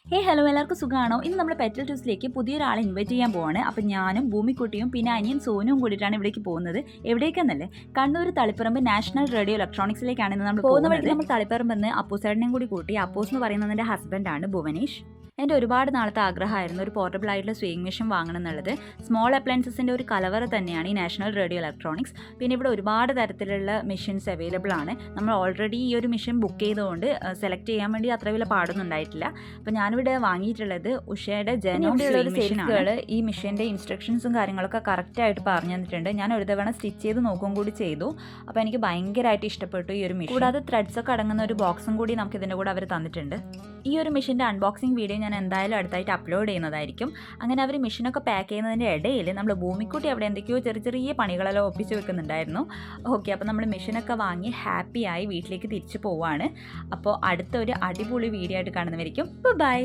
Hello എല്ലാവർക്കും സുഖമാണോ? ഇന്ന് നമ്മൾ പെറ്റൽ ട്യൂസിലേക്ക് പുതിയൊരാളെ ഇൻവൈറ്റ് ചെയ്യാൻ പോവാണ്. അപ്പം ഞാനും ഭൂമിക്കുട്ടിയും പിന്നെ അനിയൻ സോനുവും കൂടിയിട്ടാണ് ഇവിടേക്ക് പോകുന്നത്. എവിടേക്കെന്നല്ലേ, കണ്ണൂർ തളിപ്പറമ്പ് നാഷണൽ റേഡിയോ ഇലക്ട്രോണിക്സിലേക്കാണ് ഇന്ന് നമ്മൾ പോകുന്ന വഴിക്ക് നമ്മൾ തളിപ്പറമ്പെന്ന് അപ്പൂസേട്ടനെയും കൂടി കൂട്ടി. അപ്പൂസ് എന്ന് പറയുന്നത് എൻ്റെ ഹസ്ബൻഡാണ് ഭുവനേഷ്. എൻ്റെ ഒരുപാട് നാളത്തെ ആഗ്രഹമായിരുന്നു ഒരു പോർട്ടബിൾ ആയിട്ടുള്ള സ്വിംഗ് മെഷീൻ വാങ്ങണം എന്നുള്ളത്. സ്മോൾ അപ്ലയൻസസിൻ്റെ ഒരു കലവറ തന്നെയാണ് ഈ നാഷണൽ റേഡിയോ ഇലക്ട്രോണിക്സ്. പിന്നെ ഇവിടെ ഒരുപാട് തരത്തിലുള്ള മെഷീൻസ് അവൈലബിൾ ആണ്. നമ്മൾ ഓൾറെഡി ഈ ഒരു മെഷീൻ ബുക്ക് ചെയ്തുകൊണ്ട് സെലക്ട് ചെയ്യാൻ വേണ്ടി അത്ര വലിയ പാടൊന്നും ഉണ്ടായിട്ടില്ല. അപ്പോൾ ഞാനിവിടെ വാങ്ങിയിട്ടുള്ളത് ഉഷയുടെ ജനോയുടെ ഒരു സെയിൽസുകൾ ഈ മെഷീൻ്റെ ഇൻസ്ട്രക്ഷൻസും കാര്യങ്ങളൊക്കെ കറക്റ്റായിട്ട് പറഞ്ഞു തന്നിട്ടുണ്ട്. ഞാൻ ഒരു തവണ സ്റ്റിച്ച് ചെയ്ത് നോക്കുകയും കൂടി ചെയ്തു. അപ്പോൾ എനിക്ക് ഭയങ്കരമായിട്ട് ഇഷ്ടപ്പെട്ടു ഈ ഒരു മെഷീൻ. കൂടാതെ ത്രെഡ്സ് ഒക്കെ അടങ്ങുന്ന ഒരു ബോക്സും കൂടി നമുക്ക് ഇതിൻ്റെ കൂടെ അവർ തന്നിട്ടുണ്ട്. ഈ ഒരു മെഷീൻ്റെ അൺബോക്സിംഗ് വീഡിയോ ഞാൻ എന്തായാലും അടുത്തായിട്ട് അപ്ലോഡ് ചെയ്യുന്നതായിരിക്കും. അങ്ങനെ അവർ മെഷീനൊക്കെ പാക്ക് ചെയ്യുന്നതിൻ്റെ ഇടയിൽ നമ്മൾ ഭൂമിക്കുട്ടി അവിടെ എന്തൊക്കെയോ ചെറിയ പണികളെല്ലാം ഒപ്പിച്ച് വെക്കുന്നുണ്ടായിരുന്നു. ഓക്കെ, അപ്പോൾ നമ്മൾ മെഷീനൊക്കെ വാങ്ങി ഹാപ്പിയായി വീട്ടിലേക്ക് തിരിച്ചു പോവുകയാണ്. അപ്പോൾ അടുത്തൊരു അടിപൊളി വീഡിയോ ആയിട്ട് കാണുന്നവരിക്കും. ബൈ.